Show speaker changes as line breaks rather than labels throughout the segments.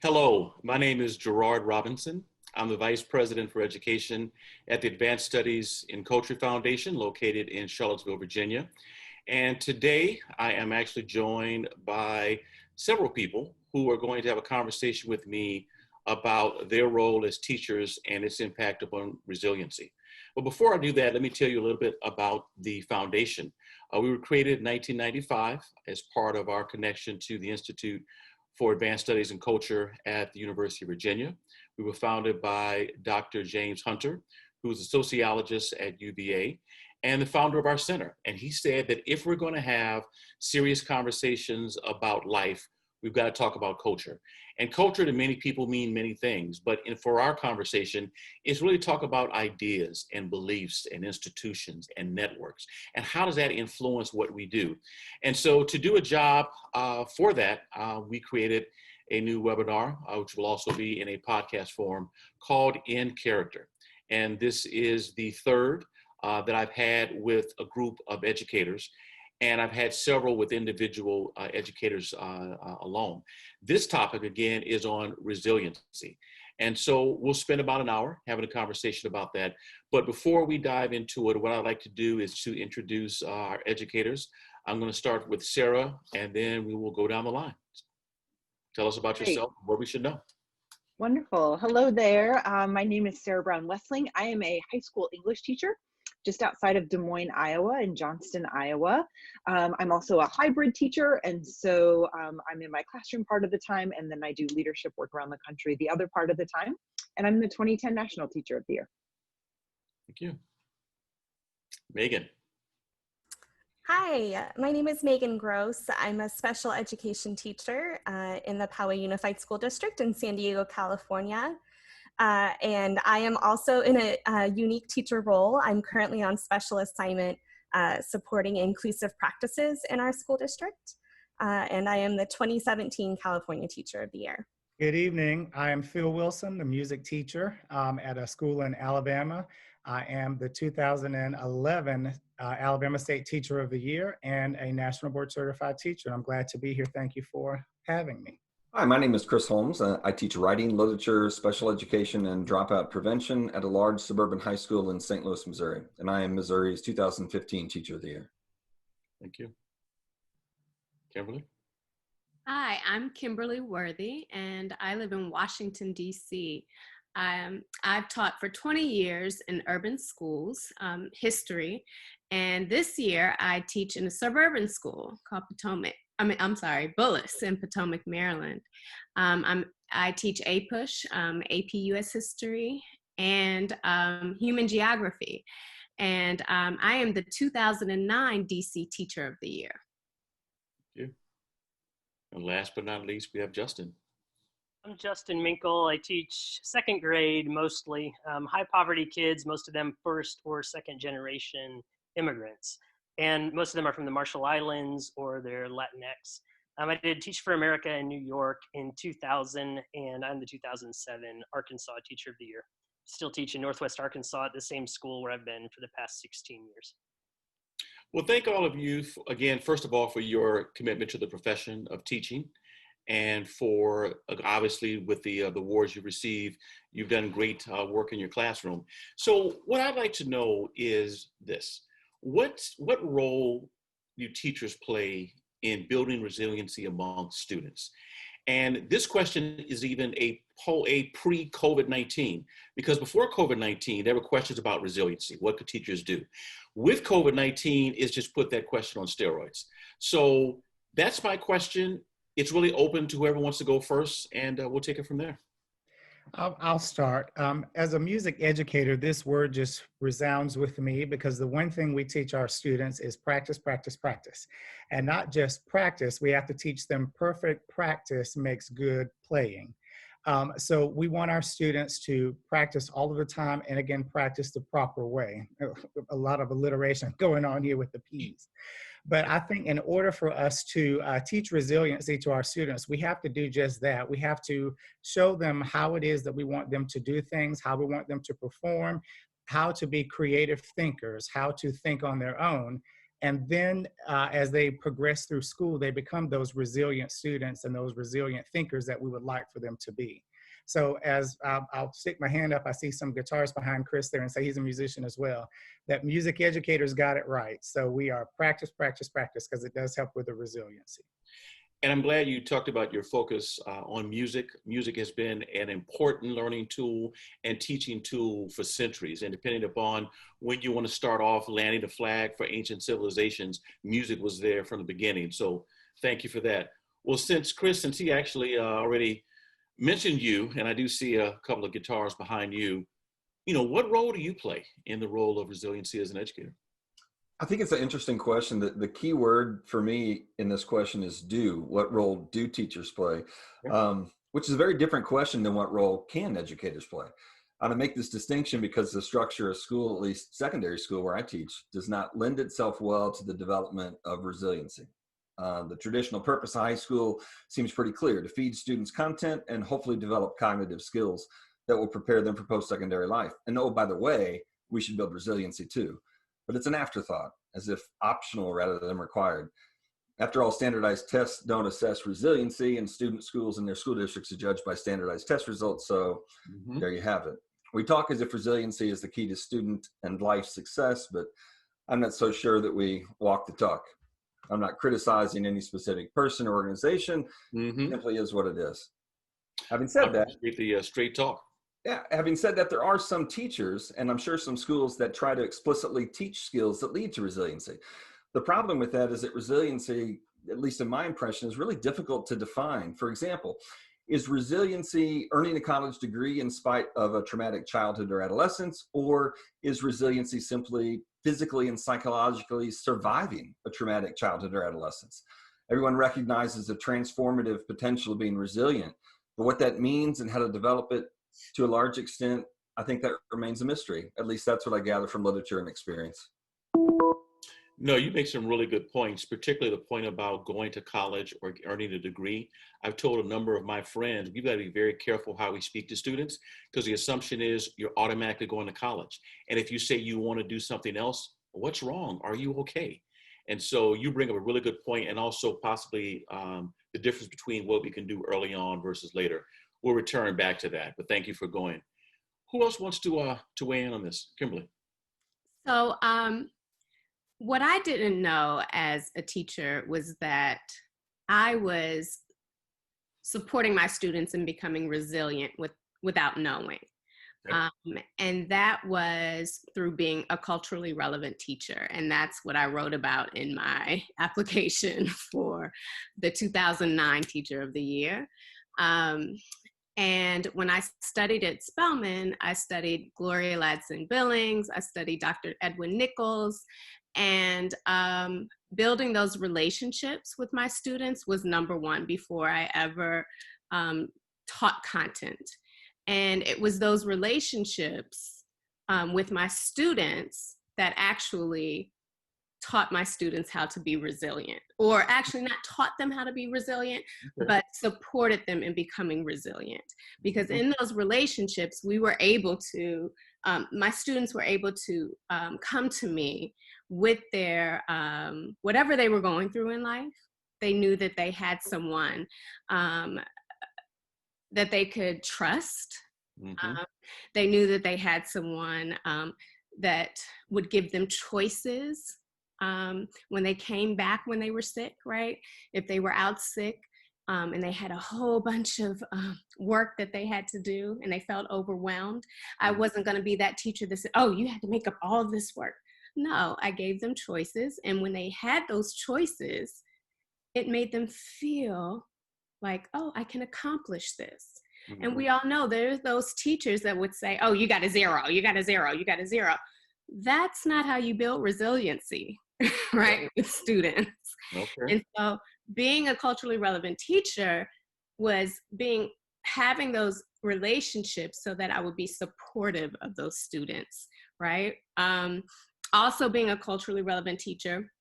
Hello, my name is Gerard Robinson. I'm the Vice President for Education at the Advanced Studies in Culture Foundation located in Charlottesville, Virginia. And today I am actually joined by several people who are going to have a conversation with me about their role as teachers and its impact upon resiliency. But before I do that, let me tell you a little bit about the foundation. We were created in 1995 as part of our connection to the Institute for Advanced Studies in Culture at the University of Virginia. We were founded by Dr. James Hunter, who's a sociologist at UVA and the founder of our center. And he said that if we're going to have serious conversations about life, we've got to talk about culture. And culture to many people mean many things, but for our conversation, it's really talk about ideas and beliefs and institutions and networks. And how does that influence what we do? And so to do a job for that, we created a new webinar, which will also be in a podcast form called In Character. And this is the third that I've had with a group of educators. And I've had several with individual educators alone. This topic, again, is on resiliency. And so we'll spend about an hour having a conversation about that. But before we dive into it, what I'd like to do is to introduce our educators. I'm going to start with Sarah, and then we will go down the line. Tell us about yourself, what we should know.
Wonderful. Hello there. My name is Sarah Brown Wesling. I am a high school English teacher just outside of Des Moines, Iowa, in Johnston, Iowa. I'm also a hybrid teacher, and so I'm in my classroom part of the time, and then I do leadership work around the country the other part of the time. And I'm the 2010 National Teacher of the Year.
Thank you. Megan.
Hi, my name is Megan Gross. I'm a special education teacher in the Poway Unified School District in San Diego, California. And I am also in a unique teacher role. I'm currently on special assignment supporting inclusive practices in our school district. And I am the 2017 California Teacher of the Year.
Good evening. I am Phil Wilson, the music teacher at a school in Alabama. I am the 2011 Alabama State Teacher of the Year and a National Board Certified Teacher. I'm glad to be here. Thank you for having me.
Hi, my name is Chris Holmes. I teach writing, literature, special education, and dropout prevention at a large suburban high school in St. Louis, Missouri. And I am Missouri's 2015 Teacher of the Year.
Thank you. Kimberly?
Hi, I'm Kimberly Worthy, and I live in Washington, D.C. I've taught for 20 years in urban schools, history, and this year I teach in a suburban school called Bullis in Potomac, Maryland. I teach APUSH, AP US History, and Human Geography. And I am the 2009 DC Teacher of the Year.
Thank you. And last but not least, we have Justin.
I'm Justin Minkel. I teach second grade mostly, high poverty kids, most of them first or second generation immigrants. And most of them are from the Marshall Islands or they're Latinx. I did Teach for America in New York in 2000, and I'm the 2007 Arkansas Teacher of the Year. Still teach in Northwest Arkansas at the same school where I've been for the past 16 years.
Well, thank all of you, again, first of all, for your commitment to the profession of teaching, and for, obviously, with the awards you receive, you've done great work in your classroom. So what I'd like to know is this. What role do teachers play in building resiliency among students? And this question is even a pre-COVID-19, because before COVID-19, there were questions about resiliency. What could teachers do? With COVID-19, it's just put that question on steroids. So that's my question. It's really open to whoever wants to go first, and we'll take it from there.
I'll start. As a music educator, this word just resounds with me because the one thing we teach our students is practice, practice, practice. And not just practice, we have to teach them perfect practice makes good playing. So we want our students to practice all of the time and again, practice the proper way. A lot of alliteration going on here with the P's. But I think in order for us to teach resiliency to our students, we have to do just that. We have to show them how it is that we want them to do things, how we want them to perform, how to be creative thinkers, how to think on their own. And then as they progress through school, they become those resilient students and those resilient thinkers that we would like for them to be. So as I'll stick my hand up, I see some guitars behind Chris there and say he's a musician as well, that music educators got it right. So we are practice, practice, practice, because it does help with the resiliency.
And I'm glad you talked about your focus on music. Music has been an important learning tool and teaching tool for centuries. And depending upon when you want to start off landing the flag for ancient civilizations, music was there from the beginning. So thank you for that. Well, since he actually already mentioned you, and I do see a couple of guitars behind you, what role do you play in the role of resiliency as an educator?
I think it's an interesting question. The key word for me in this question is do. What role do teachers play? Which is a very different question than what role can educators play. I'm going to make this distinction because the structure of school, at least secondary school where I teach, does not lend itself well to the development of resiliency. The traditional purpose of high school seems pretty clear: to feed students content and hopefully develop cognitive skills that will prepare them for post-secondary life. And oh, by the way, we should build resiliency too. But it's an afterthought, as if optional rather than required. After all, standardized tests don't assess resiliency, and student schools and their school districts are judged by standardized test results. So there you have it. We talk as if resiliency is the key to student and life success, but I'm not so sure that we walk the talk. I'm not criticizing any specific person or organization. It simply is what it is. Having said that,
the straight talk.
Yeah, having said that, there are some teachers, and I'm sure some schools, that try to explicitly teach skills that lead to resiliency. The problem with that is that resiliency, at least in my impression, is really difficult to define. For example, is resiliency earning a college degree in spite of a traumatic childhood or adolescence, or is resiliency simply physically and psychologically surviving a traumatic childhood or adolescence? Everyone recognizes the transformative potential of being resilient, but what that means and how to develop it, to a large extent, I think that remains a mystery. At least that's what I gather from literature and experience.
No, you make some really good points, particularly the point about going to college or earning a degree. I've told a number of my friends, we've got to be very careful how we speak to students, because the assumption is you're automatically going to college. And if you say you want to do something else, what's wrong? Are you okay? And so you bring up a really good point, and also possibly the difference between what we can do early on versus later. We'll return back to that, but thank you for going. Who else wants to weigh in on this? Kimberly.
So what I didn't know as a teacher was that I was supporting my students in becoming resilient without knowing. And that was through being a culturally relevant teacher. And that's what I wrote about in my application for the 2009 Teacher of the Year. And when I studied at Spelman, I studied Gloria Ladson-Billings, I studied Dr. Edwin Nichols, and building those relationships with my students was number one before I ever taught content. And it was those relationships with my students that actually taught my students how to be resilient, or actually not taught them how to be resilient, but supported them in becoming resilient. Because in those relationships, we were able to, my students were able to come to me with their, whatever they were going through in life. They knew that they had someone that they could trust. They knew that they had someone that would give them choices when they came back when they were sick, right? If they were out sick and they had a whole bunch of work that they had to do and they felt overwhelmed, I wasn't going to be that teacher that said, oh, you had to make up all of this work. No, I gave them choices. And when they had those choices, it made them feel like, oh, I can accomplish this. And we all know there's those teachers that would say, oh, you got a zero, you got a zero, you got a zero. That's not how you build resiliency, right, with students. And so being a culturally relevant teacher was having those relationships so that I would be supportive of those students, right? Also being a culturally relevant teacher,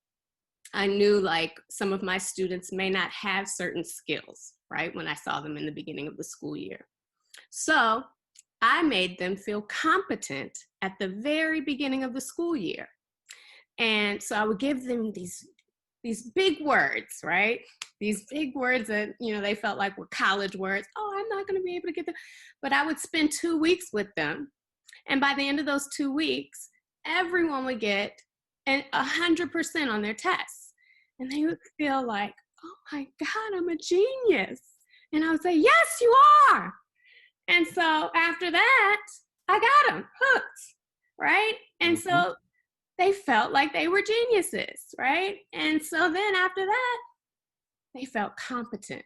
I knew like some of my students may not have certain skills, right, when I saw them in the beginning of the school year. So I made them feel competent at the very beginning of the school year. And so I would give them these big words, right? These big words that, you know, they felt like were college words. Oh, I'm not going to be able to get them. But I would spend 2 weeks with them. And by the end of those 2 weeks, everyone would get 100% on their tests. And they would feel like, oh my God, I'm a genius. And I would say, yes, you are. And so after that, I got them hooked, right? And so they felt like they were geniuses, right? And so then after that, they felt competent,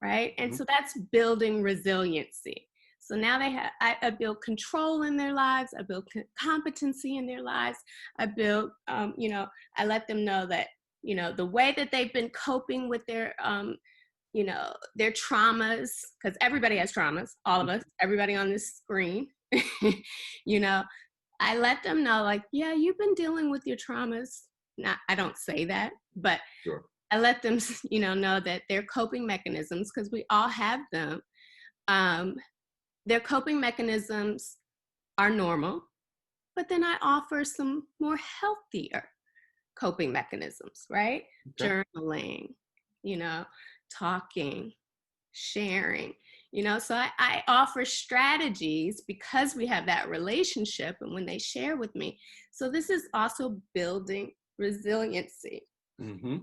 right? And so that's building resiliency. So now I build control in their lives. I build competency in their lives. I build, I let them know that, you know, the way that they've been coping with their, their traumas, because everybody has traumas, all of us, everybody on this screen, you know, I let them know, like, yeah, you've been dealing with your traumas. Now, I don't say that, but
Sure.
I let them, know that their coping mechanisms, because we all have them, their coping mechanisms are normal, but then I offer some more healthier coping mechanisms, right? Okay. Journaling, talking, sharing, so I offer strategies because we have that relationship and when they share with me. So this is also building resiliency.
Mm-hmm.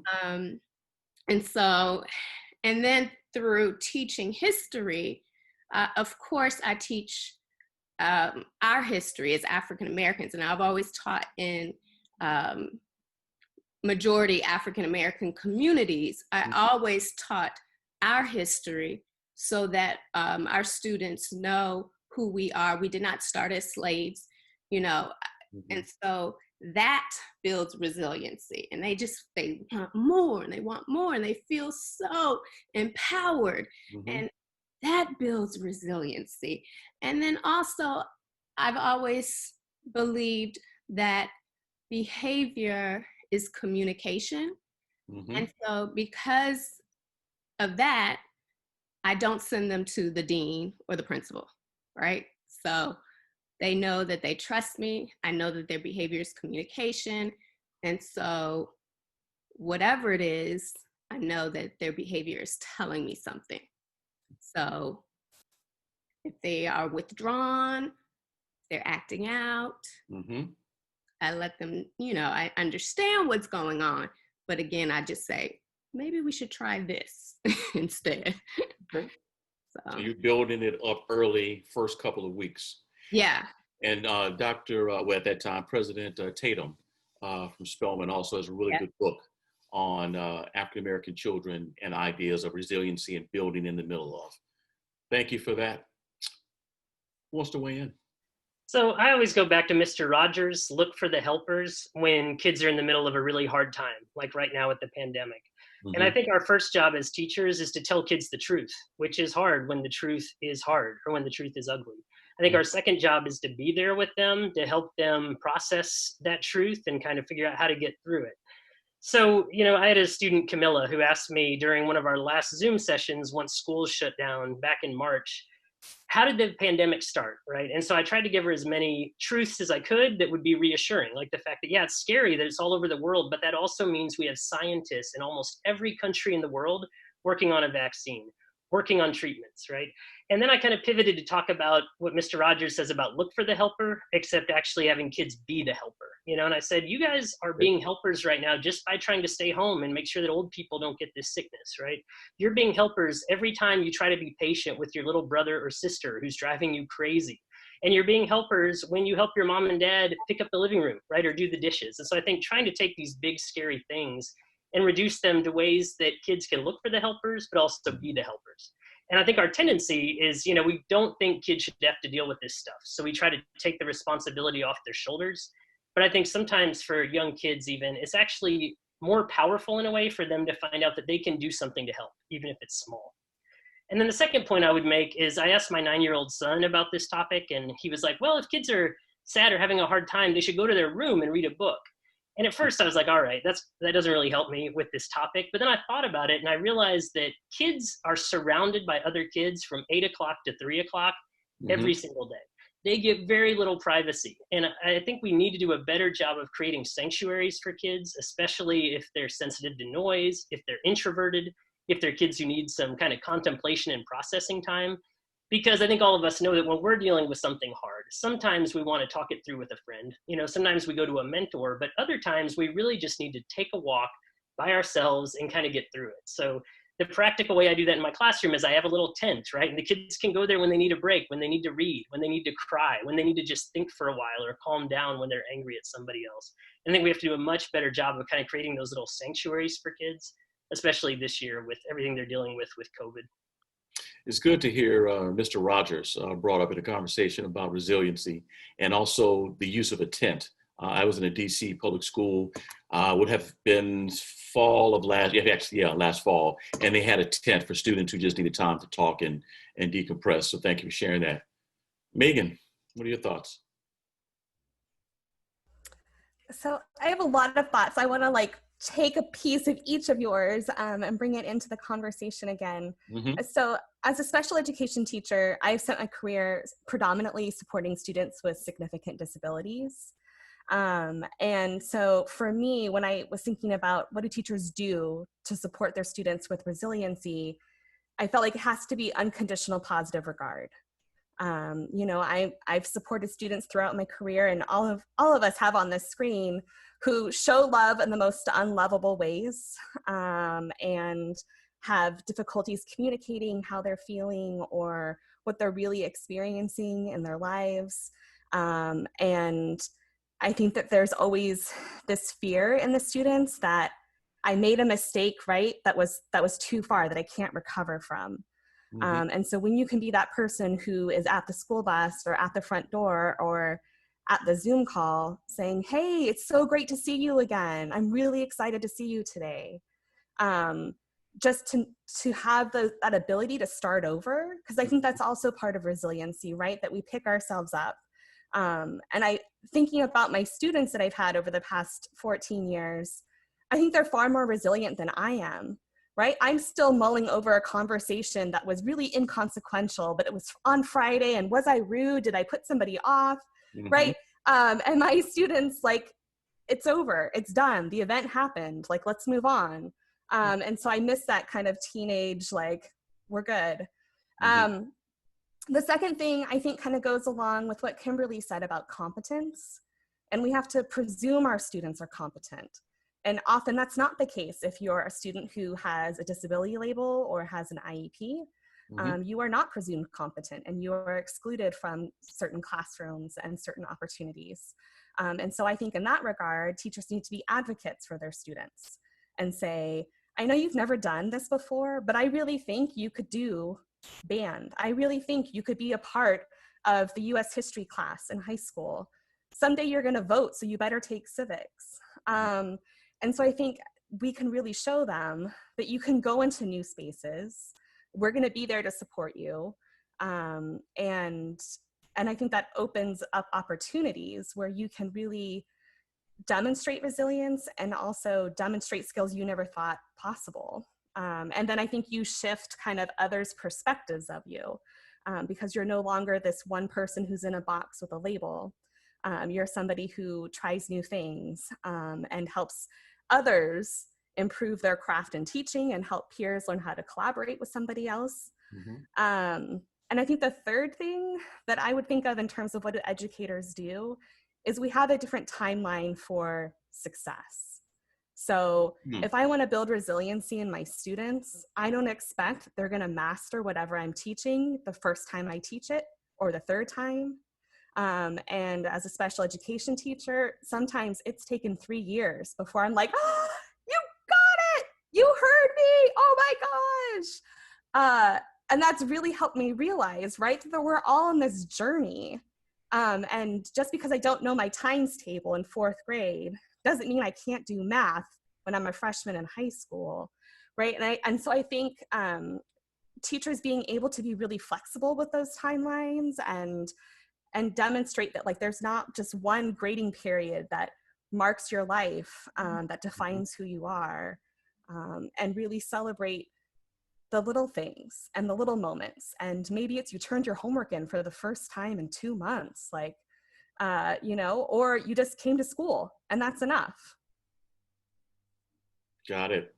And then through teaching history, of course, I teach our history as African Americans, and I've always taught in majority African American communities. I always taught our history so that our students know who we are. We did not start as slaves, and so that builds resiliency. And they want more and they want more and they feel so empowered. And that builds resiliency. And then also, I've always believed that behavior is communication. And so because of that, I don't send them to the dean or the principal, right? So they know that they trust me. I know that their behavior is communication. And so whatever it is, I know that their behavior is telling me something. So if they are withdrawn, they're acting out, I let them, I understand what's going on. But again, I just say, maybe we should try this instead.
Okay. So you're building it up early, first couple of weeks.
Yeah.
And at that time, President Tatum from Spelman also has a really good book on African-American children and ideas of resiliency and building in the middle of. Thank you for that. Who wants to weigh in?
So I always go back to Mr. Rogers, look for the helpers when kids are in the middle of a really hard time, like right now with the pandemic. And I think our first job as teachers is to tell kids the truth, which is hard when the truth is hard or when the truth is ugly. I think our second job is to be there with them, to help them process that truth and kind of figure out how to get through it. So, I had a student, Camilla, who asked me during one of our last Zoom sessions, once schools shut down back in March, how did the pandemic start, right? And so I tried to give her as many truths as I could that would be reassuring, like the fact that, it's scary that it's all over the world, but that also means we have scientists in almost every country in the world working on a vaccine, working on treatments, right? And then I kind of pivoted to talk about what Mr. Rogers says about look for the helper, except actually having kids be the helper, and I said, you guys are being helpers right now just by trying to stay home and make sure that old people don't get this sickness, right? You're being helpers every time you try to be patient with your little brother or sister who's driving you crazy. And you're being helpers when you help your mom and dad pick up the living room, right? Or do the dishes. And so I think trying to take these big, scary things and reduce them to ways that kids can look for the helpers, but also be the helpers. And I think our tendency is, we don't think kids should have to deal with this stuff. So we try to take the responsibility off their shoulders. But I think sometimes for young kids even, it's actually more powerful in a way for them to find out that they can do something to help, even if it's small. And then the second point I would make is I asked my 9-year-old son about this topic, and he was like, well, if kids are sad or having a hard time, they should go to their room and read a book. And at first I was like, all right, that doesn't really help me with this topic. But then I thought about it and I realized that kids are surrounded by other kids from 8 o'clock to 3 o'clock every single day. they get very little privacy. And I think we need to do a better job of creating sanctuaries for kids, especially if they're sensitive to noise, if they're introverted, if they're kids who need some kind of contemplation and processing time. Because I think all of us know that when we're dealing with something hard, sometimes we want to talk it through with a friend. You know, sometimes we go to a mentor, but other times we really just need to take a walk by ourselves and kind of get through it. So the practical way I do that in my classroom is I have a little tent, right? And the kids can go there when they need a break, when they need to read, when they need to cry, when they need to just think for a while or calm down when they're angry at somebody else. And I think we have to do a much better job of kind of creating those little sanctuaries for kids, especially this year with everything they're dealing with COVID.
It's good to hear Mr. Rogers brought up in a conversation about resiliency and also the use of a tent. I was in a DC public school, would have been fall of last fall, and they had a tent for students who just needed time to talk and decompress. So thank you for sharing that. Megan, what are your thoughts?
So I have a lot of thoughts. I want to take a piece of each of yours and bring it into the conversation again.
Mm-hmm.
So as a special education teacher, I've spent my career predominantly supporting students with significant disabilities. And so for me, when I was thinking about what do teachers do to support their students with resiliency, I felt like it has to be unconditional positive regard. You know, I've supported students throughout my career, and all of us have on this screen who show love in the most unlovable ways, and have difficulties communicating how they're feeling or what they're really experiencing in their lives. And I think that there's always this fear in the students that I made a mistake, right? That was too far, that I can't recover from.
Mm-hmm.
And so when you can be that person who is at the school bus or at the front door or at the Zoom call saying, hey, it's so great to see you again. I'm really excited to see you today. Just to have that ability to start over, because I think that's also part of resiliency, right? That we pick ourselves up. And thinking about my students that I've had over the past 14 years, I think they're far more resilient than I am, right? I'm still mulling over a conversation that was really inconsequential, but it was on Friday, and was I rude? Did I put somebody off,
Mm-hmm.
right? And my students, it's over, it's done, the event happened, let's move on. And so I miss that kind of teenage, we're good.
Mm-hmm.
The second thing I think kind of goes along with what Kimberly said about competence, and we have to presume our students are competent. And often that's not the case if you're a student who has a disability label or has an IEP.
Mm-hmm.
You are not presumed competent, and you are excluded from certain classrooms and certain opportunities. And so I think in that regard, teachers need to be advocates for their students and say, I know you've never done this before, but I really think you could do band. I really think you could be a part of the US history class in high school. Someday you're going to vote, so you better take civics. And so I think we can really show them that you can go into new spaces. We're going to be there to support you. And I think that opens up opportunities where you can really demonstrate resilience and also demonstrate skills you never thought possible. And then I think you shift kind of others' perspectives of you, because you're no longer this one person who's in a box with a label. You're somebody who tries new things and helps others improve their craft in teaching and help peers learn how to collaborate with somebody else.
Mm-hmm.
And I think the third thing that I would think of in terms of what educators do is we have a different timeline for success. So if I want to build resiliency in my students, I don't expect they're going to master whatever I'm teaching the first time I teach it or the third time. And as a special education teacher, sometimes it's taken 3 years before I'm like, oh, you got it, you heard me, oh my gosh. And that's really helped me realize, right, that we're all on this journey. And just because I don't know my times table in 4th grade doesn't mean I can't do math when I'm a freshman in high school, right? And so I think teachers being able to be really flexible with those timelines and demonstrate that there's not just one grading period that marks your life, that defines who you are, and really celebrate the little things and the little moments. And maybe it's you turned your homework in for the first time in 2 months, like, you know, or you just came to school and that's enough.
Got it.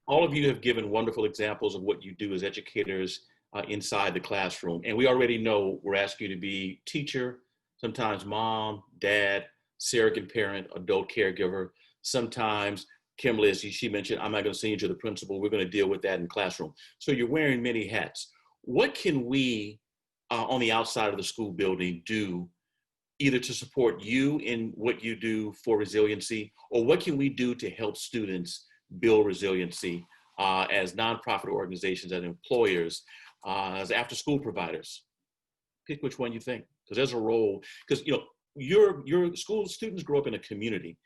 All of you have given wonderful examples of what you do as educators inside the classroom. And we already know we're asking you to be teacher, sometimes mom, dad, surrogate parent, adult caregiver. Sometimes, Kimberly, as she mentioned, I'm not going to send you to the principal. We're going to deal with that in classroom. So you're wearing many hats. What can we on the outside of the school building do either to support you in what you do for resiliency, or what can we do to help students build resiliency as nonprofit organizations and employers, as after-school providers? Pick which one you think, because there's a role. Because you know, your school students grow up in a community,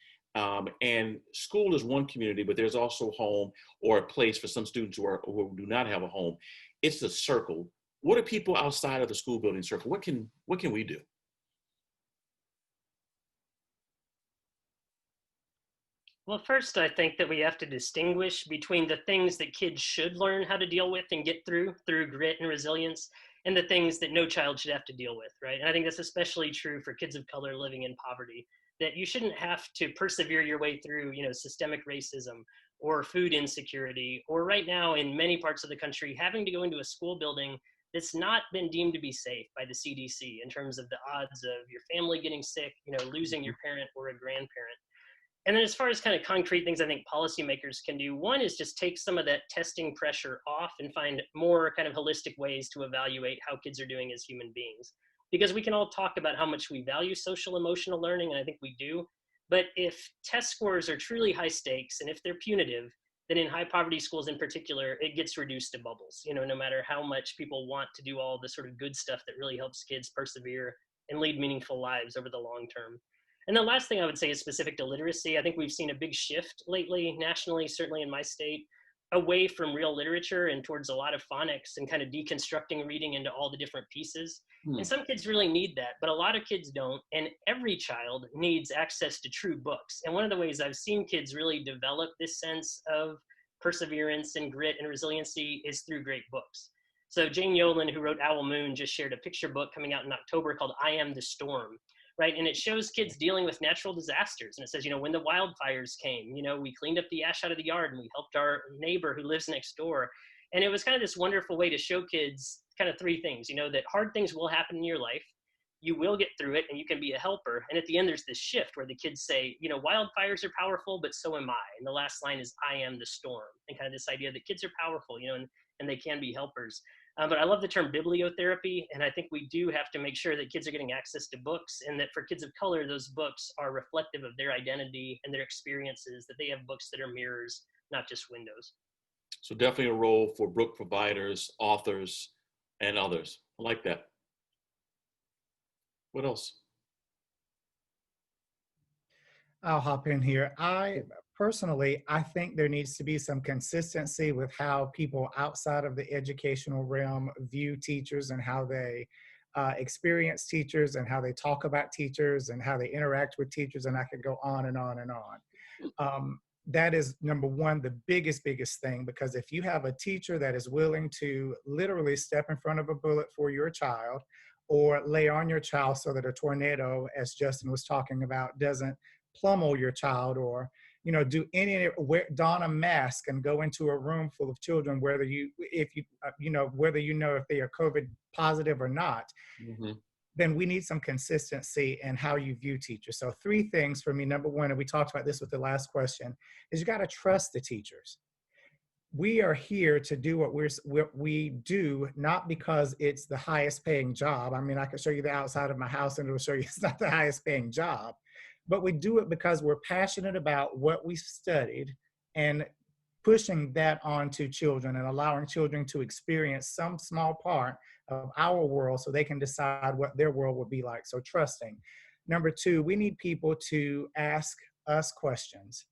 and school is one community, but there's also home or a place for some students who do not have a home. It's a circle. What are people outside of the school building circle? What can we do?
Well, first, I think that we have to distinguish between the things that kids should learn how to deal with and get through grit and resilience, and the things that no child should have to deal with, right? And I think that's especially true for kids of color living in poverty, that you shouldn't have to persevere your way through, you know, systemic racism or food insecurity, or right now in many parts of the country, having to go into a school building that's not been deemed to be safe by the CDC in terms of the odds of your family getting sick, you know, losing your parent or a grandparent. And then as far as kind of concrete things I think policymakers can do, one is just take some of that testing pressure off and find more kind of holistic ways to evaluate how kids are doing as human beings. Because we can all talk about how much we value social emotional learning, and I think we do. But if test scores are truly high stakes and if they're punitive, then in high poverty schools in particular, it gets reduced to bubbles. You know, no matter how much people want to do all the sort of good stuff that really helps kids persevere and lead meaningful lives over the long term. And the last thing I would say is specific to literacy. I think we've seen a big shift lately, nationally, certainly in my state, away from real literature and towards a lot of phonics and kind of deconstructing reading into all the different pieces. And some kids really need that, but a lot of kids don't. And every child needs access to true books. And one of the ways I've seen kids really develop this sense of perseverance and grit and resiliency is through great books. So Jane Yolen, who wrote Owl Moon, just shared a picture book coming out in October called I Am the Storm. Right, and it shows kids dealing with natural disasters. And it says, you know, when the wildfires came, you know, we cleaned up the ash out of the yard and we helped our neighbor who lives next door. And it was kind of this wonderful way to show kids kind of three things, you know, that hard things will happen in your life. You will get through it and you can be a helper. And at the end, there's this shift where the kids say, you know, wildfires are powerful, but so am I. And the last line is, I am the storm. And kind of this idea that kids are powerful, you know, and they can be helpers. But I love the term bibliotherapy, and I think we do have to make sure that kids are getting access to books, and that for kids of color, those books are reflective of their identity and their experiences, that they have books that are mirrors, not just windows.
So definitely a role for book providers, authors, and others. I like that. What else?
I'll hop in here. Personally, I think there needs to be some consistency with how people outside of the educational realm view teachers and how they experience teachers and how they talk about teachers and how they interact with teachers, and I could go on and on and on. That is number one, the biggest thing, because if you have a teacher that is willing to literally step in front of a bullet for your child or lay on your child so that a tornado, as Justin was talking about, doesn't pummel your child, or don a mask and go into a room full of children, whether if they are COVID positive or not, then we need some consistency in how you view teachers. So 3 things for me. Number one, and we talked about this with the last question, is you got to trust the teachers. We are here to do what we do, not because it's the highest paying job. I mean, I could show you the outside of my house and it'll show you it's not the highest paying job. But we do it because we're passionate about what we studied and pushing that onto children and allowing children to experience some small part of our world so they can decide what their world would be like. So trusting. Number 2, we need people to ask us questions.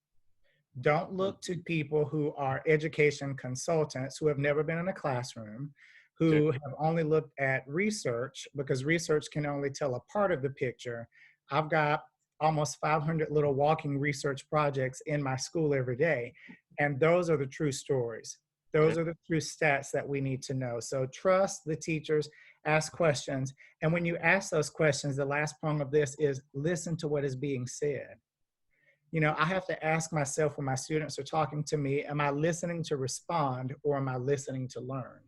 Don't look to people who are education consultants who have never been in a classroom, who have only looked at research, because research can only tell a part of the picture. I've got almost 500 little walking research projects in my school every day. And those are the true stories. Those are the true stats that we need to know. So trust the teachers, ask questions. And when you ask those questions, the last prong of this is listen to what is being said. You know, I have to ask myself when my students are talking to me, am I listening to respond or am I listening to learn?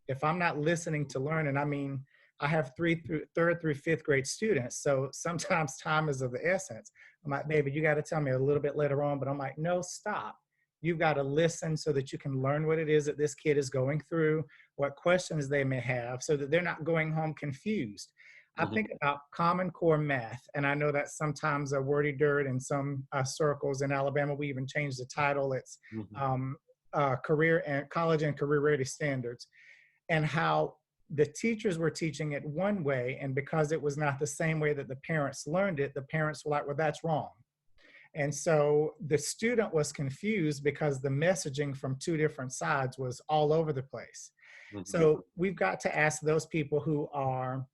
If I'm not listening to learn, and I mean, I have third through fifth grade students, so sometimes time is of the essence. I'm like, baby, you got to tell me a little bit later on, but I'm like, no, stop. You've got to listen so that you can learn what it is that this kid is going through, what questions they may have, so that they're not going home confused. I think about Common Core math, and I know that's sometimes a wordy dirt in some circles in Alabama. We even changed the title. It's career and college and career ready standards, and how the teachers were teaching it one way, and because it was not the same way that the parents learned it, the parents were like, well, that's wrong. And so the student was confused because the messaging from two different sides was all over the place. So we've got to ask those people who are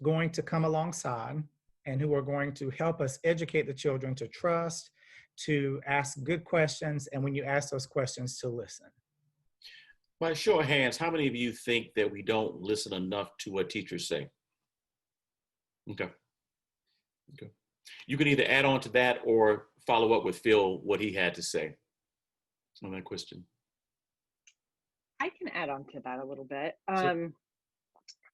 going to come alongside and who are going to help us educate the children to trust, to ask good questions, and when you ask those questions, to listen.
By show of hands, how many of you think that we don't listen enough to what teachers say? Okay. You can either add on to that or follow up with Phil, what he had to say on that question.
I can add on to that a little bit.
Sure.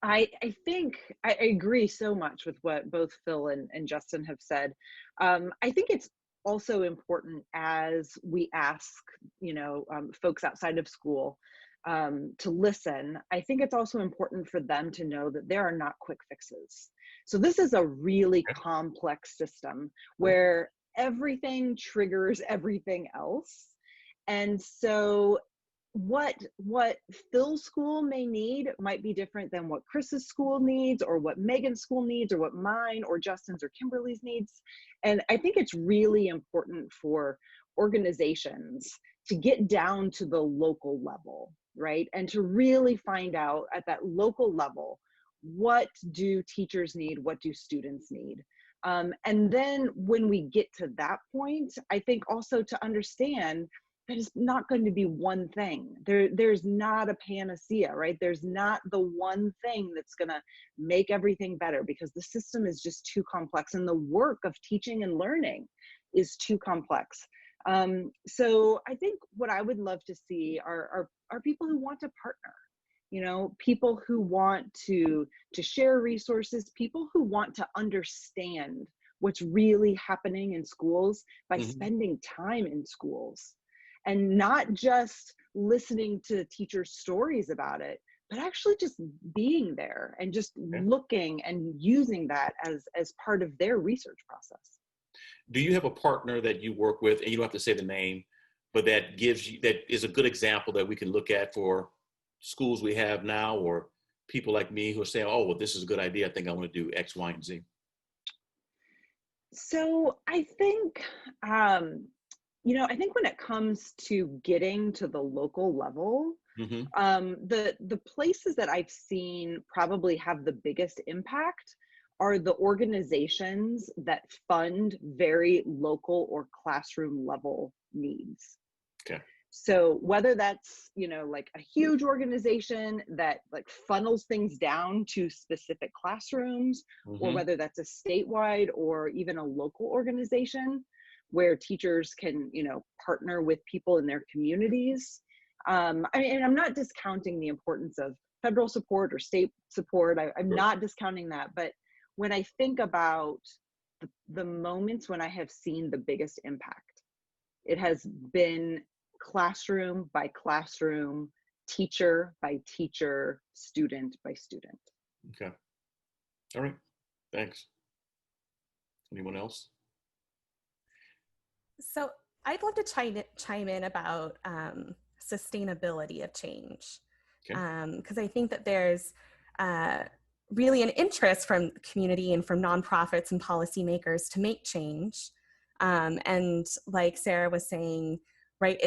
I think I agree so much with what both Phil and Justin have said. I think it's also important as we ask, folks outside of school to listen. I think it's also important for them to know that there are not quick fixes. So this is a really complex system where everything triggers everything else. And so what Phil's school may need might be different than what Chris's school needs, or what Megan's school needs, or what mine or Justin's or Kimberly's needs. And I think it's really important for organizations to get down to the local level, right? And to really find out at that local level, what do teachers need? What do students need? And then when we get to that point, I think also to understand that it's not going to be one thing. There's not a panacea, right? There's not the one thing that's going to make everything better, because the system is just too complex and the work of teaching and learning is too complex. So I think what I would love to see are people who want to partner, people who want to share resources, people who want to understand what's really happening in schools by spending time in schools. And not just listening to teachers' stories about it, but actually just being there and just looking and using that as part of their research process.
Do you have a partner that you work with, and you don't have to say the name, but that is a good example that we can look at for schools we have now, or people like me who are saying, oh, well, this is a good idea. I think I want to do X, Y, and Z.
So I think, I think when it comes to getting to the local level, the places that I've seen probably have the biggest impact are the organizations that fund very local or classroom level needs. Okay. So whether that's, like a huge organization that like funnels things down to specific classrooms, or whether that's a statewide or even a local organization where teachers can, partner with people in their communities. And I'm not discounting the importance of federal support or state support. I'm not discounting that. But when I think about the moments when I have seen the biggest impact, it has been classroom by classroom, teacher by teacher, student by student.
Okay. All right. Thanks. Anyone else?
So I'd love to chime in about sustainability of change, because I think that there's really an interest from the community and from nonprofits and policymakers to make change. And like Sarah was saying, right,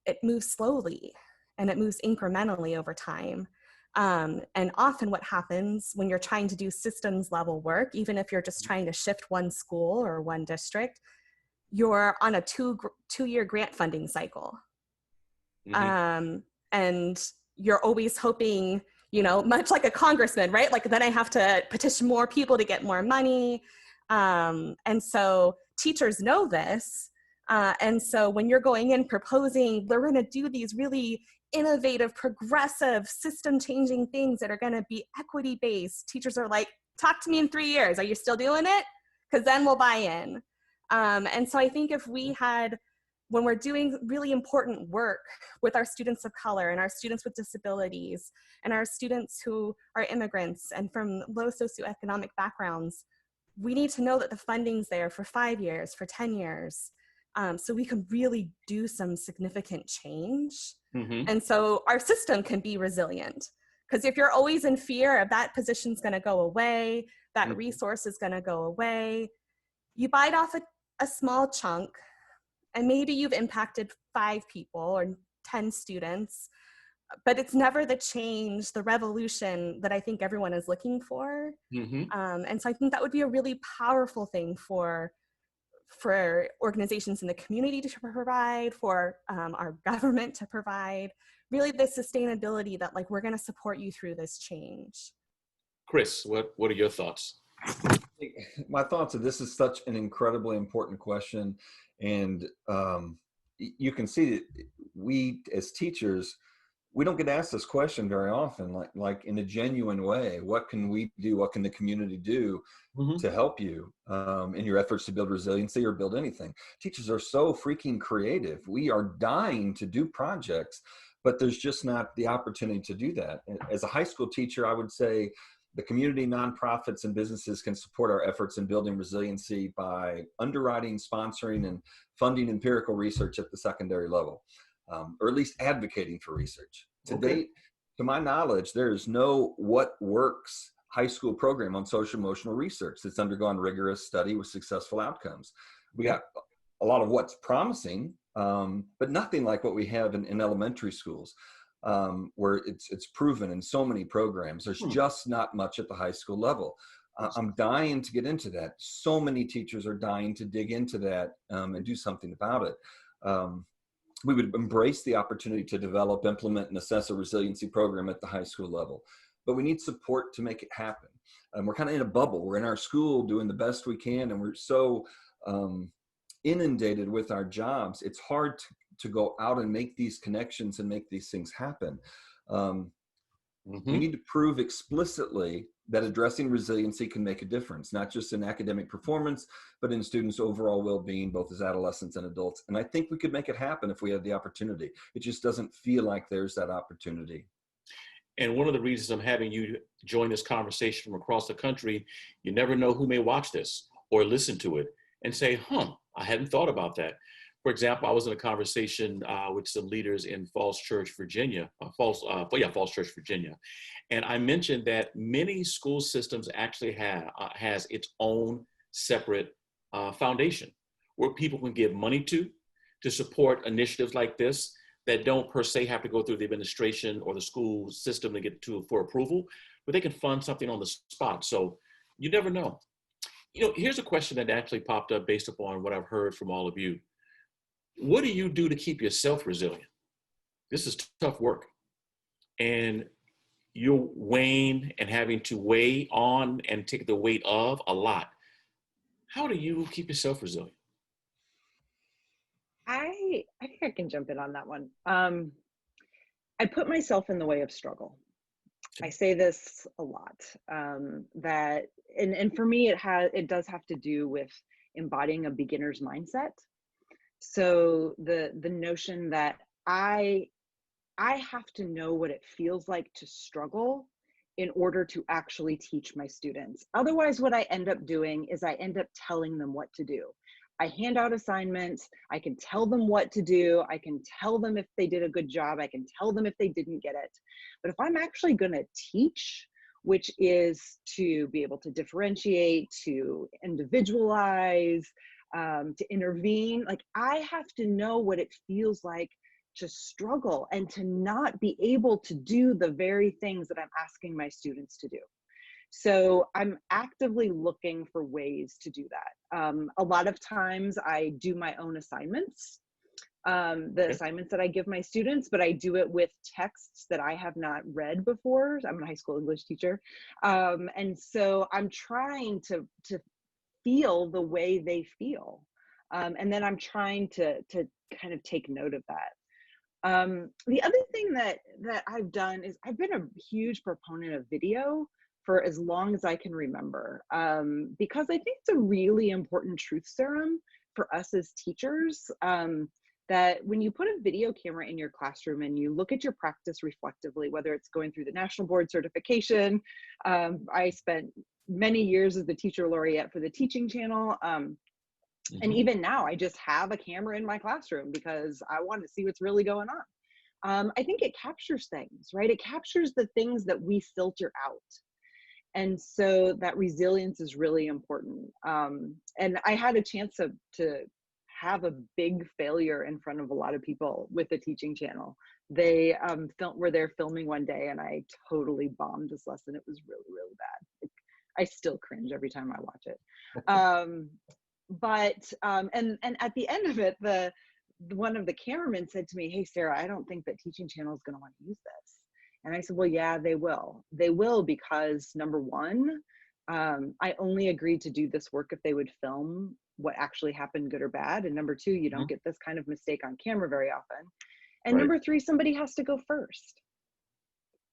it moves slowly and it moves incrementally over time. And often what happens when you're trying to do systems level work, even if you're just trying to shift one school or one district, you're on a two-year grant funding cycle. And you're always hoping, you know, much like a congressman, right? Like then I have to petition more people to get more money. And so teachers know this. And so when you're going in proposing, we're going to do these really innovative, progressive, system-changing things that are going to be equity-based, teachers are like, talk to me in 3 years. Are you still doing it? Because then we'll buy in. And so I think if we had, when we're doing really important work with our students of color and our students with disabilities and our students who are immigrants and from low socioeconomic backgrounds, we need to know that the funding's there for 5 years, for 10 years, so we can really do some significant change. And so our system can be resilient. Because if you're always in fear of that position's gonna go away, that resource is gonna go away, you bite off a small chunk, and maybe you've impacted 5 people or 10 students, but it's never the change, the revolution that I think everyone is looking for. And so I think that would be a really powerful thing for organizations in the community to provide, for our government to provide, really the sustainability that like, we're gonna support you through this change.
Chris, what are your thoughts?
My thoughts are, this is such an incredibly important question. And you can see that we as teachers, we don't get asked this question very often, like in a genuine way. What can we do? What can the community do to help you in your efforts to build resiliency or build anything? Teachers are so freaking creative. We are dying to do projects, but there's just not the opportunity to do that. As a high school teacher, I would say the community, nonprofits, and businesses can support our efforts in building resiliency by underwriting, sponsoring, and funding empirical research at the secondary level. Or at least advocating for research. To date, to my knowledge, there is no What Works high school program on social emotional research that's undergone rigorous study with successful outcomes. We got a lot of what's promising, but nothing like what we have in elementary schools, where it's proven in so many programs. There's just not much at the high school level. I'm dying to get into that. So many teachers are dying to dig into that and do something about it. We would embrace the opportunity to develop, implement, and assess a resiliency program at the high school level. But we need support to make it happen. We're kind of in a bubble. We're in our school doing the best we can, and we're so inundated with our jobs. It's hard to go out and make these connections and make these things happen. We need to prove explicitly that addressing resiliency can make a difference, not just in academic performance, but in students' overall well-being, both as adolescents and adults. And I think we could make it happen if we had the opportunity. It just doesn't feel like there's that opportunity.
And one of the reasons I'm having you join this conversation from across the country, you never know who may watch this or listen to it and say, I hadn't thought about that. For example, I was in a conversation with some leaders in Falls Church, Virginia, Falls Church, Virginia. And I mentioned that many school systems actually has its own separate foundation where people can give money to support initiatives like this that don't per se have to go through the administration or the school system to get to for approval, but they can fund something on the spot. So you never know. You know, here's a question that actually popped up based upon what I've heard from all of you. What do you do to keep yourself resilient? This is tough work. And you're weighing and having to weigh on and take the weight of a lot. How do you keep yourself resilient?
I think I can jump in on that one. I put myself in the way of struggle. I say this a lot, that, and for me, it does have to do with embodying a beginner's mindset. So the notion that I have to know what it feels like to struggle in order to actually teach my students. Otherwise, what I end up doing is I end up telling them what to do. I hand out assignments, I can tell them what to do, I can tell them if they did a good job, I can tell them if they didn't get it. But if I'm actually gonna teach, which is to be able to differentiate, to individualize, to intervene, like I have to know what it feels like to struggle and to not be able to do the very things that I'm asking my students to do. So I'm actively looking for ways to do that. A lot of times I do my own assignments. the assignments that I give my students, but I do it with texts that I have not read before. I'm a high school English teacher. And so I'm trying to feel the way they feel. And then I'm trying to kind of take note of that. The other thing that I've done is I've been a huge proponent of video for as long as I can remember, because I think it's a really important truth serum for us as teachers, that when you put a video camera in your classroom and you look at your practice reflectively, whether it's going through the national board certification, I spent many years as the teacher laureate for the teaching channel. And even now I just have a camera in my classroom because I want to see what's really going on. I think it captures things, right? It captures the things that we filter out. And so that resilience is really important. And I had a chance to have a big failure in front of a lot of people with the teaching channel. They were there filming one day and I totally bombed this lesson. It was really, really bad. I still cringe every time I watch it. And at the end of it, one of the cameramen said to me, "Hey, Sarah, I don't think that teaching channel is going to want to use this." And I said, "Well, yeah, they will. They will, because number one, I only agreed to do this work if they would film what actually happened, good or bad. And number two, you don't get this kind of mistake on camera very often. And number three, somebody has to go first,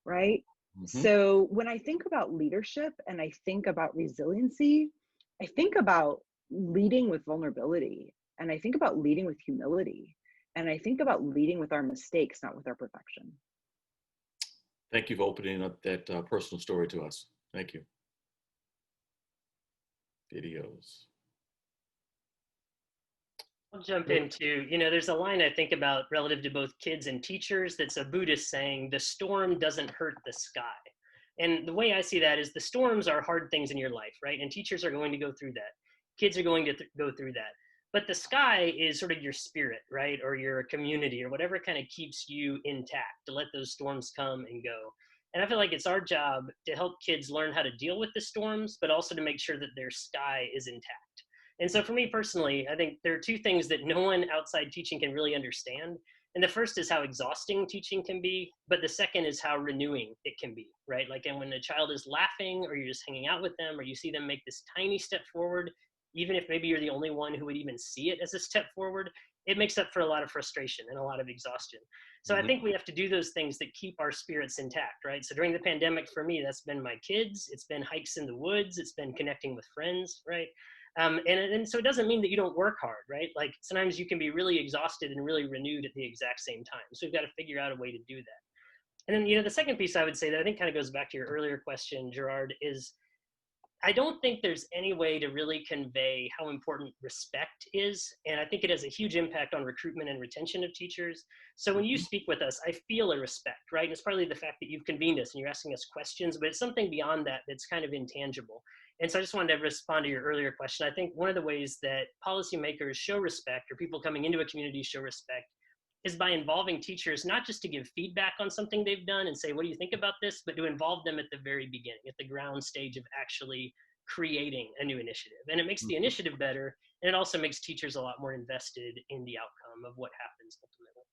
right?" So when I think about leadership and I think about resiliency, I think about leading with vulnerability, and I think about leading with humility, and I think about leading with our mistakes, not with our perfection.
Thank you for opening up that personal story to us. Thank you. Videos.
I'll jump into, there's a line I think about relative to both kids and teachers that's a Buddhist saying, "The storm doesn't hurt the sky." And the way I see that is the storms are hard things in your life, right? And teachers are going to go through that. Kids are going to go through that. But the sky is sort of your spirit, right? Or your community or whatever kind of keeps you intact, to let those storms come and go. And I feel like it's our job to help kids learn how to deal with the storms, but also to make sure that their sky is intact. And so for me personally, I think there are two things that no one outside teaching can really understand. And the first is how exhausting teaching can be, but the second is how renewing it can be, right? Like, and when a child is laughing or you're just hanging out with them or you see them make this tiny step forward, even if maybe you're the only one who would even see it as a step forward, it makes up for a lot of frustration and a lot of exhaustion. So I think we have to do those things that keep our spirits intact, right? So during the pandemic, for me, that's been my kids, it's been hikes in the woods, it's been connecting with friends, right? And so it doesn't mean that you don't work hard, right? Like sometimes you can be really exhausted and really renewed at the exact same time. So we've got to figure out a way to do that. And then, the second piece I would say that I think kind of goes back to your earlier question, Gerard, is I don't think there's any way to really convey how important respect is. And I think it has a huge impact on recruitment and retention of teachers. So when you speak with us, I feel a respect, right? And it's partly the fact that you've convened us and you're asking us questions, but it's something beyond that that's kind of intangible. And so I just wanted to respond to your earlier question. I think one of the ways that policymakers show respect, or people coming into a community show respect, is by involving teachers, not just to give feedback on something they've done and say, "What do you think about this?" but to involve them at the very beginning, at the ground stage of actually creating a new initiative. And it makes the initiative better, and it also makes teachers a lot more invested in the outcome of what happens ultimately.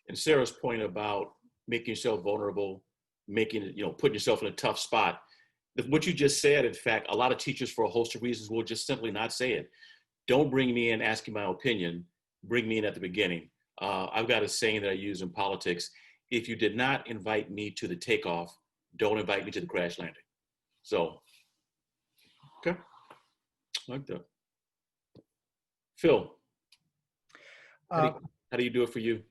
And Sarah's point about making yourself vulnerable, putting yourself in a tough spot. What you just said, in fact, a lot of teachers, for a host of reasons, will just simply not say it. Don't bring me in asking my opinion, bring me in at the beginning. I've got a saying that I use in politics: if you did not invite me to the takeoff, don't invite me to the crash landing. So, okay, like that. Phil, how do you do it for you?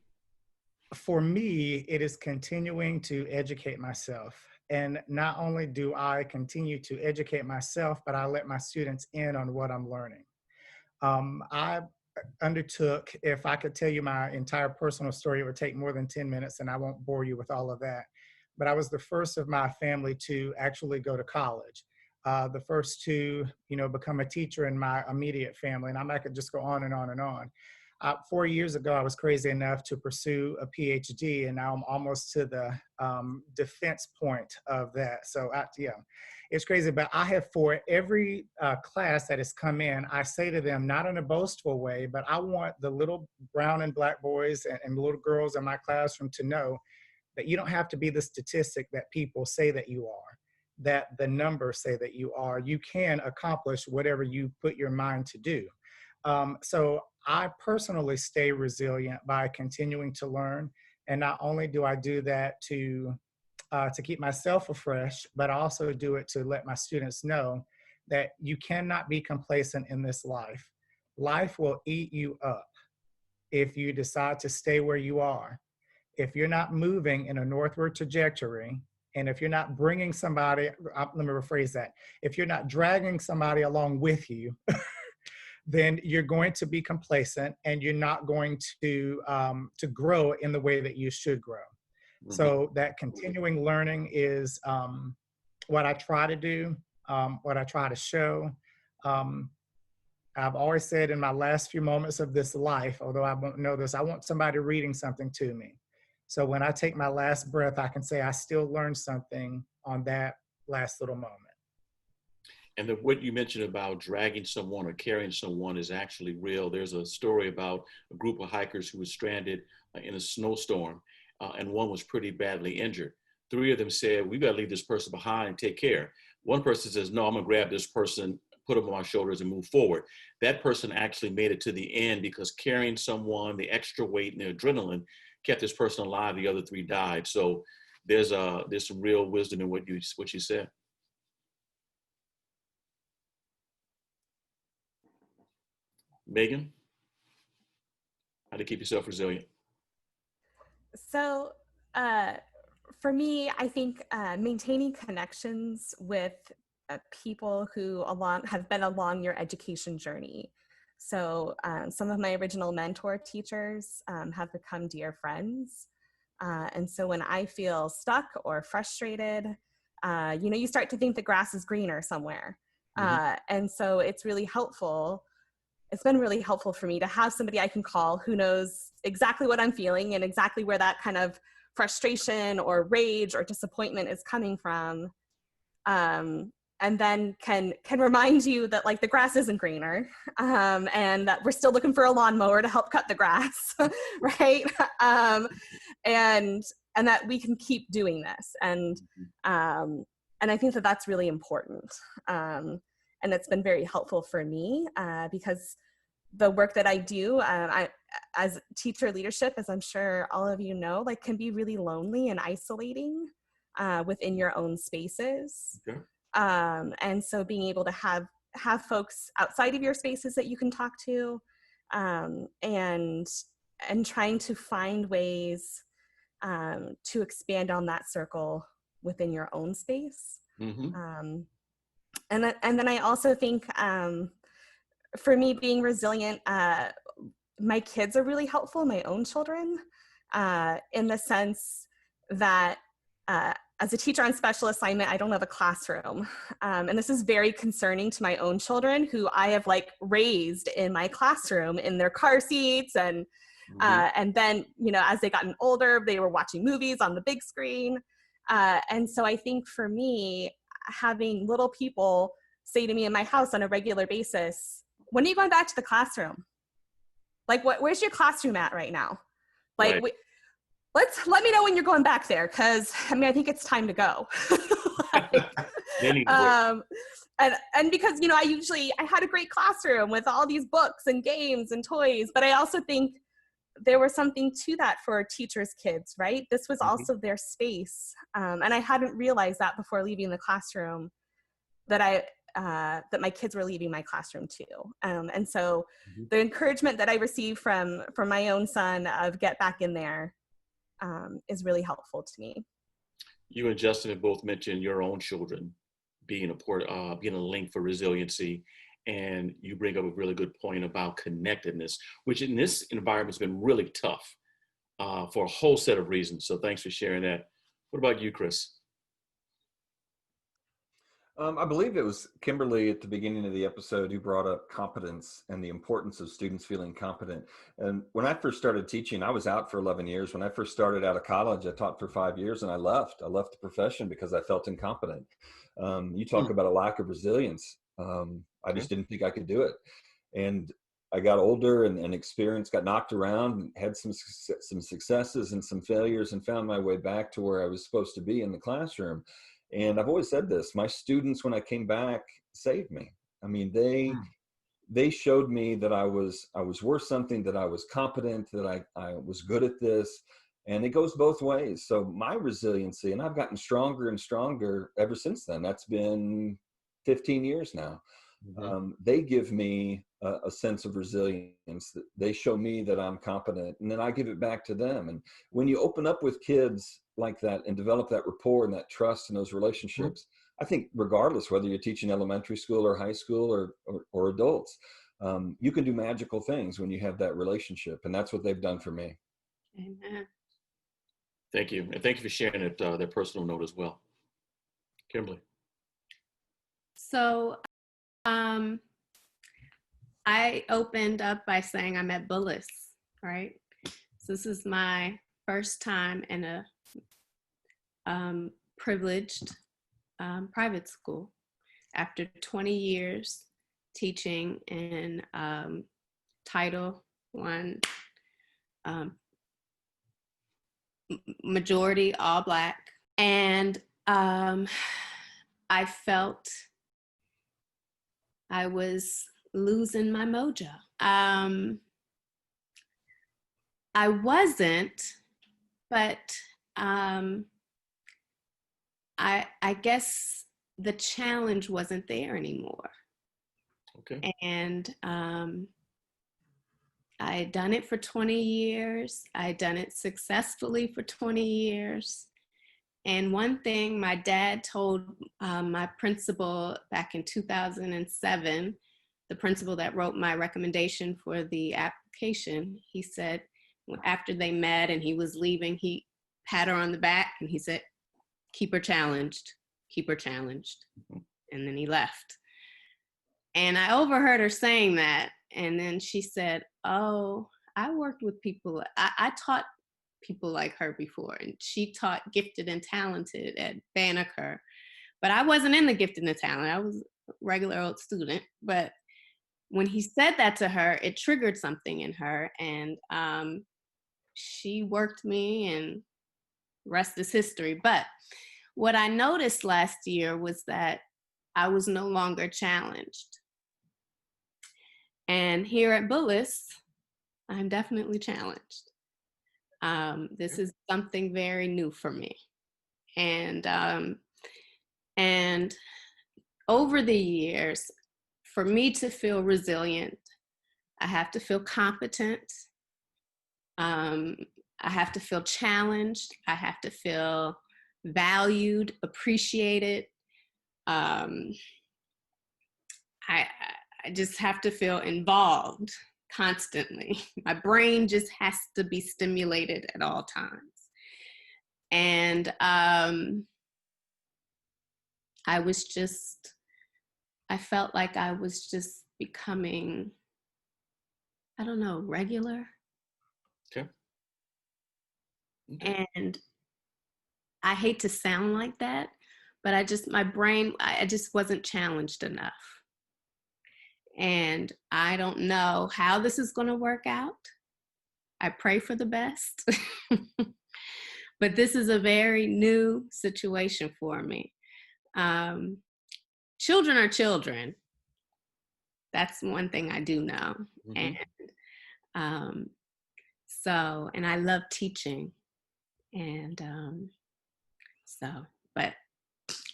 For me, it is continuing to educate myself. And not only do I continue to educate myself, but I let my students in on what I'm learning. I undertook, if I could tell you my entire personal story, it would take more than 10 minutes, and I won't bore you with all of that. But I was the first of my family to actually go to college. The first to, become a teacher in my immediate family. And I could just go on and on and on. 4 years ago, I was crazy enough to pursue a PhD, and now I'm almost to the defense point of that. So yeah, it's crazy. But I have, for every class that has come in, I say to them, not in a boastful way, but I want the little brown and black boys and little girls in my classroom to know that you don't have to be the statistic that people say that you are, that the numbers say that you are. You can accomplish whatever you put your mind to do. So I personally stay resilient by continuing to learn. And not only do I do that to keep myself afresh, but I also do it to let my students know that you cannot be complacent in this life. Life will eat you up if you decide to stay where you are. If you're not moving in a northward trajectory, and if you're not bringing somebody, let me rephrase that, if you're not dragging somebody along with you, then you're going to be complacent and you're not going to grow in the way that you should grow. Mm-hmm. So that continuing learning is what I try to do, what I try to show. I've always said in my last few moments of this life, although I won't know this, I want somebody reading something to me. So when I take my last breath, I can say I still learned something on that last little moment.
And what you mentioned about dragging someone or carrying someone is actually real. There's a story about a group of hikers who was stranded in a snowstorm, and one was pretty badly injured. 3 of them said, we got to leave this person behind and take care. One person says, no, I'm going to grab this person, put them on my shoulders and move forward. That person actually made it to the end because carrying someone, the extra weight and the adrenaline kept this person alive. The other 3 died. So there's some real wisdom in what you said. Megan, how to keep yourself resilient?
So for me, I think maintaining connections with people who have been along your education journey. So some of my original mentor teachers have become dear friends. And so when I feel stuck or frustrated, you start to think the grass is greener somewhere. Mm-hmm. And so it's really helpful. It's been really helpful for me to have somebody I can call who knows exactly what I'm feeling and exactly where that kind of frustration or rage or disappointment is coming from. And then can remind you that like the grass isn't greener, and that we're still looking for a lawnmower to help cut the grass, right? And that we can keep doing this. And I think that that's really important. And it's been very helpful for me because the work that I do as teacher leadership, as I'm sure all of you know, like can be really lonely and isolating within your own spaces. Okay. And so being able to have folks outside of your spaces that you can talk to, and trying to find ways to expand on that circle within your own space. Mm-hmm. And then I also think for me being resilient, my kids are really helpful, my own children, in the sense that as a teacher on special assignment, I don't have a classroom. And this is very concerning to my own children who I have like raised in my classroom in their car seats. And then, as they gotten older, they were watching movies on the big screen. And so I think for me, having little people say to me in my house on a regular basis, when are you going back to the classroom? Like, where's your classroom at right now? Like, right. Let me know when you're going back there. Cause I think it's time to go. And because, I had a great classroom with all these books and games and toys, but I also think there was something to that for teachers' kids, right? This was also their space. And I hadn't realized that before leaving the classroom that that my kids were leaving my classroom too. And so the encouragement that I received from my own son of get back in there is really helpful to me.
You and Justin have both mentioned your own children being a link for resiliency. And you bring up a really good point about connectedness, which in this environment has been really tough for a whole set of reasons. So thanks for sharing that. What about you, Chris?
I believe it was Kimberly at the beginning of the episode who brought up competence and the importance of students feeling competent. And when I first started teaching, I was out for 11 years. When I first started out of college, I taught for 5 years and I left. I left the profession because I felt incompetent. You talk about a lack of resilience. I just didn't think I could do it. And I got older and experience, got knocked around, and had some successes and some failures, and found my way back to where I was supposed to be in the classroom. And I've always said this, my students, when I came back, saved me. I mean, they showed me that I was worth something, that I was competent, that I was good at this. And it goes both ways. So my resiliency, and I've gotten stronger and stronger ever since then. That's been 15 years now. They give me a sense of resilience. They show me that I'm competent, and then I give it back to them. And when you open up with kids like that and develop that rapport and that trust and those relationships, I think regardless whether you're teaching elementary school or high school or adults, you can do magical things when you have that relationship. And that's what they've done for me.
Amen.
Thank you. And thank you for sharing it, their personal note as well. Kimberly.
So I opened up by saying I'm at Bullis, right? So this is my first time in a privileged private school after 20 years teaching in Title I, majority all Black. And I felt I was losing my mojo. I wasn't, but I guess the challenge wasn't there anymore.
Okay.
And I had done it for 20 years. I had done it successfully for 20 years. And one thing my dad told my principal back in 2007, the principal that wrote my recommendation for the application, he said, after they met and he was leaving, he pat her on the back and he said, keep her challenged, keep her challenged. And then he left. And I overheard her saying that. And then she said, oh, I worked with people. I taught people like her before. And she taught gifted and talented at Banneker. But I wasn't in the gifted and talented. I was a regular old student. But when he said that to her, it triggered something in her. And she worked me, and the rest is history. But what I noticed last year was that I was no longer challenged. And here at Bullis, I'm definitely challenged. This is something very new for me. And over the years, for me to feel resilient, I have to feel competent. I have to feel challenged. I have to feel valued, appreciated. I just have to feel involved constantly. My brain just has to be stimulated at all times. And I felt like I was just becoming, I don't know, regular.
Okay.
And I hate to sound like that, but my brain, I just wasn't challenged enough. And I don't know how this is going to work out. I pray for the best. But this is a very new situation for me. Children are children. That's one thing I do know. And and I love teaching. And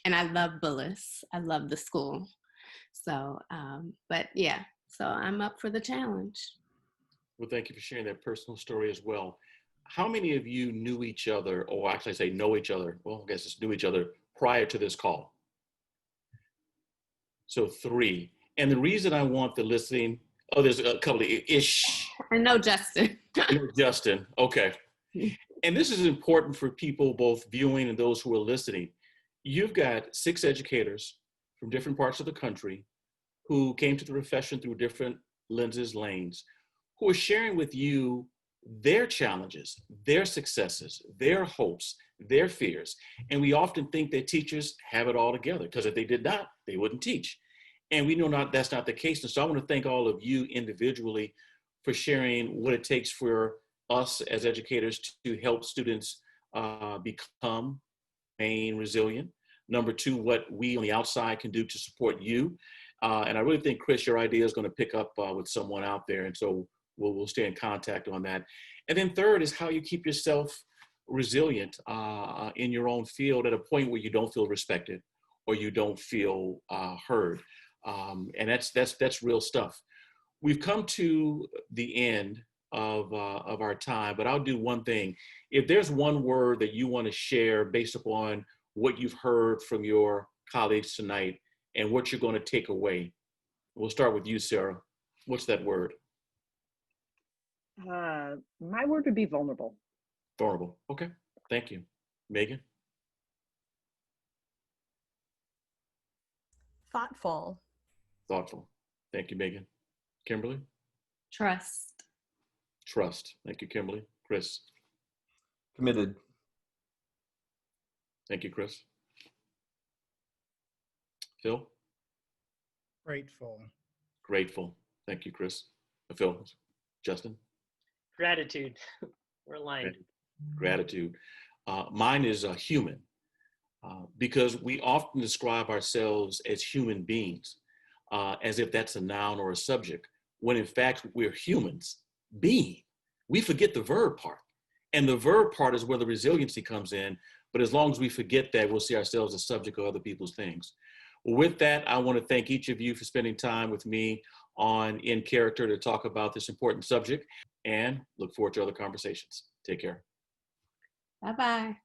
and I love Bullis. I love the school. So, but yeah, so I'm up for the challenge.
Well, thank you for sharing that personal story as well. How many of you knew each other, or actually I say know each other, well, I guess it's knew each other prior to this call? So 3. And the reason I want the listening, there's a couple of ish.
I know Justin.
Justin, okay. And this is important for people both viewing and those who are listening. You've got 6 educators from different parts of the country who came to the profession through different lenses, lanes, who are sharing with you their challenges, their successes, their hopes, their fears. And we often think that teachers have it all together, because if they did not, they wouldn't teach. And we know that's not the case. And so I want to thank all of you individually for sharing what it takes for us as educators to help students become resilient. Number two, what we on the outside can do to support you. And I really think, Chris, your idea is going to pick up with someone out there. And so we'll stay in contact on that. And then third is how you keep yourself resilient in your own field at a point where you don't feel respected or you don't feel heard. And that's real stuff. We've come to the end of our time, but I'll do one thing. If there's one word that you want to share based upon what you've heard from your colleagues tonight and what you're going to take away, we'll start with you, Sarah. What's that word?
My word would be vulnerable.
Vulnerable. Okay. Thank you. Megan?
Thoughtful.
Thoughtful. Thank you, Megan. Kimberly?
Trust.
Trust. Thank you, Kimberly. Chris?
Committed.
Thank you, Chris. Phil?
Grateful.
Grateful. Thank you, Chris. Phil? Justin?
Gratitude. We're aligned.
Gratitude. Mine is human, because we often describe ourselves as human beings, as if that's a noun or a subject, when in fact we're humans being. We forget the verb part. And the verb part is where the resiliency comes in. But as long as we forget that, we'll see ourselves as subject of other people's things. Well, with that, I want to thank each of you for spending time with me on In Character to talk about this important subject, and look forward to other conversations. Take care.
Bye-bye.